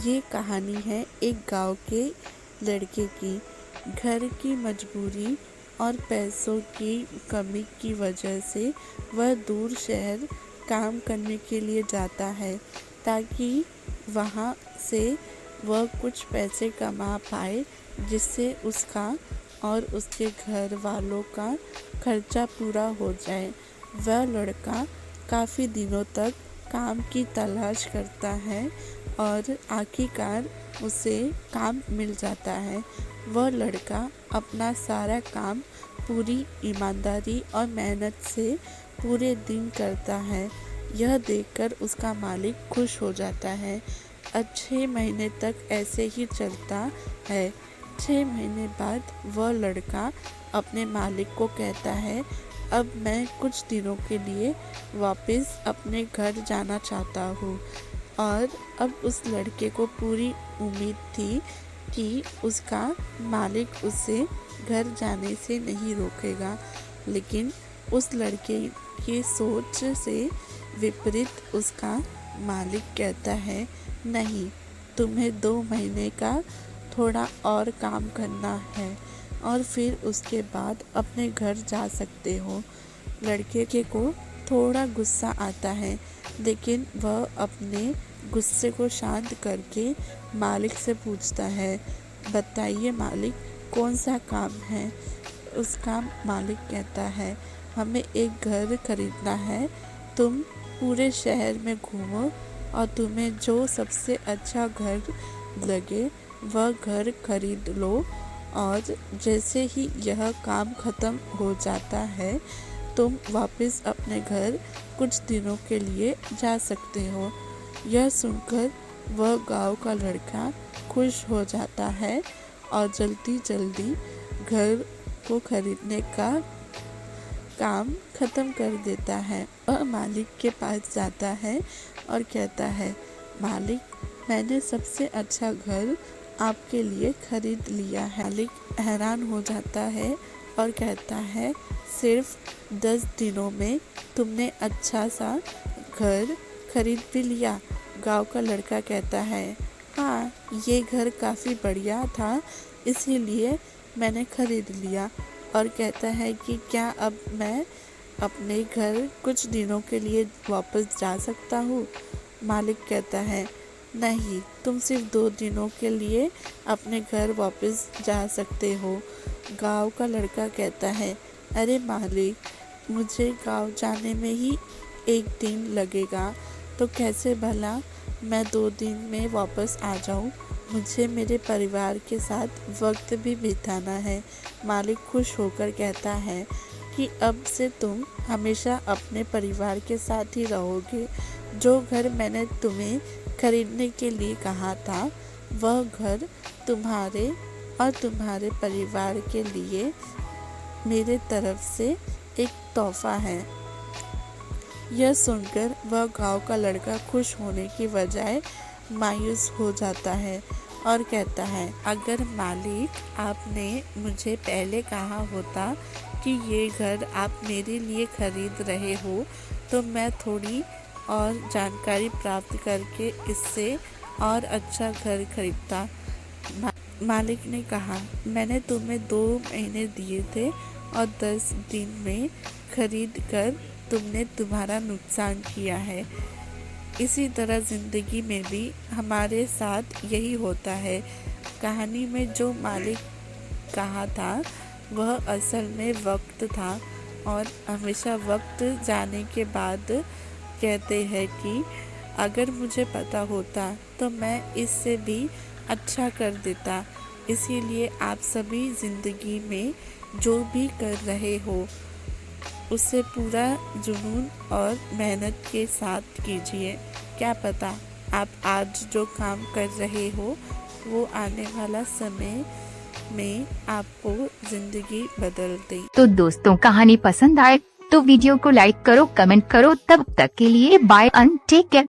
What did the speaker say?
ये कहानी है एक गांव के लड़के की। घर की मजबूरी और पैसों की कमी की वजह से वह दूर शहर काम करने के लिए जाता है ताकि वहाँ से वह कुछ पैसे कमा पाए, जिससे उसका और उसके घर वालों का खर्चा पूरा हो जाए। वह लड़का काफ़ी दिनों तक काम की तलाश करता है और आखिरकार उसे काम मिल जाता है। वह लड़का अपना सारा काम पूरी ईमानदारी और मेहनत से पूरे दिन करता है। यह देखकर उसका मालिक खुश हो जाता है। 6 महीने तक ऐसे ही चलता है। 6 महीने बाद वह लड़का अपने मालिक को कहता है, अब मैं कुछ दिनों के लिए वापस अपने घर जाना चाहता हूँ। और अब उस लड़के को पूरी उम्मीद थी कि उसका मालिक उसे घर जाने से नहीं रोकेगा, लेकिन उस लड़के की सोच से विपरीत उसका मालिक कहता है, नहीं, तुम्हें 2 महीने का थोड़ा और काम करना है और फिर उसके बाद अपने घर जा सकते हो। लड़के को थोड़ा गुस्सा आता है, लेकिन वह अपने गुस्से को शांत करके मालिक से पूछता है, बताइए मालिक, कौन सा काम है? उसका मालिक कहता है, हमें एक घर खरीदना है। तुम पूरे शहर में घूमो और तुम्हें जो सबसे अच्छा घर लगे वह घर खरीद लो, और जैसे ही यह काम ख़त्म हो जाता है तुम वापस अपने घर कुछ दिनों के लिए जा सकते हो। यह सुनकर वह गांव का लड़का खुश हो जाता है और जल्दी जल्दी घर को खरीदने का काम ख़त्म कर देता है। वह मालिक के पास जाता है और कहता है, मालिक, मैंने सबसे अच्छा घर आपके लिए खरीद लिया है। मालिक हैरान हो जाता है और कहता है, सिर्फ 10 दिनों में तुमने अच्छा सा घर खरीद भी लिया? गांव का लड़का कहता है, हाँ, ये घर काफ़ी बढ़िया था, इसीलिए मैंने खरीद लिया। और कहता है कि क्या अब मैं अपने घर कुछ दिनों के लिए वापस जा सकता हूँ? मालिक कहता है, नहीं, तुम सिर्फ 2 दिनों के लिए अपने घर वापस जा सकते हो। गांव का लड़का कहता है, अरे मालिक, मुझे गांव जाने में ही 1 दिन लगेगा, तो कैसे भला मैं 2 दिन में वापस आ जाऊं? मुझे मेरे परिवार के साथ वक्त भी बिताना है। मालिक खुश होकर कहता है कि अब से तुम हमेशा अपने परिवार के साथ ही रहोगे। जो घर मैंने तुम्हें खरीदने के लिए कहा था, वह घर तुम्हारे और तुम्हारे परिवार के लिए मेरे तरफ से एक तोहफा है। यह सुनकर वह गांव का लड़का खुश होने की बजाय मायूस हो जाता है और कहता है, अगर मालिक आपने मुझे पहले कहा होता कि ये घर आप मेरे लिए खरीद रहे हो, तो मैं थोड़ी और जानकारी प्राप्त करके इससे और अच्छा घर खरीदता। मालिक ने कहा, मैंने तुम्हें 2 महीने दिए थे और 10 दिन में खरीद कर तुमने तुम्हारा नुकसान किया है। इसी तरह ज़िंदगी में भी हमारे साथ यही होता है। कहानी में जो मालिक कहा था वह असल में वक्त था, और हमेशा वक्त जाने के बाद कहते हैं कि अगर मुझे पता होता तो मैं इससे भी अच्छा कर देता। इसीलिए आप सभी ज़िंदगी में जो भी कर रहे हो उसे पूरा जुनून और मेहनत के साथ कीजिए। क्या पता आप आज जो काम कर रहे हो वो आने वाला समय में आपको ज़िंदगी बदल दे। तो दोस्तों, कहानी पसंद आए तो वीडियो को लाइक करो, कमेंट करो। तब तक के लिए बाय एंड टेक केयर।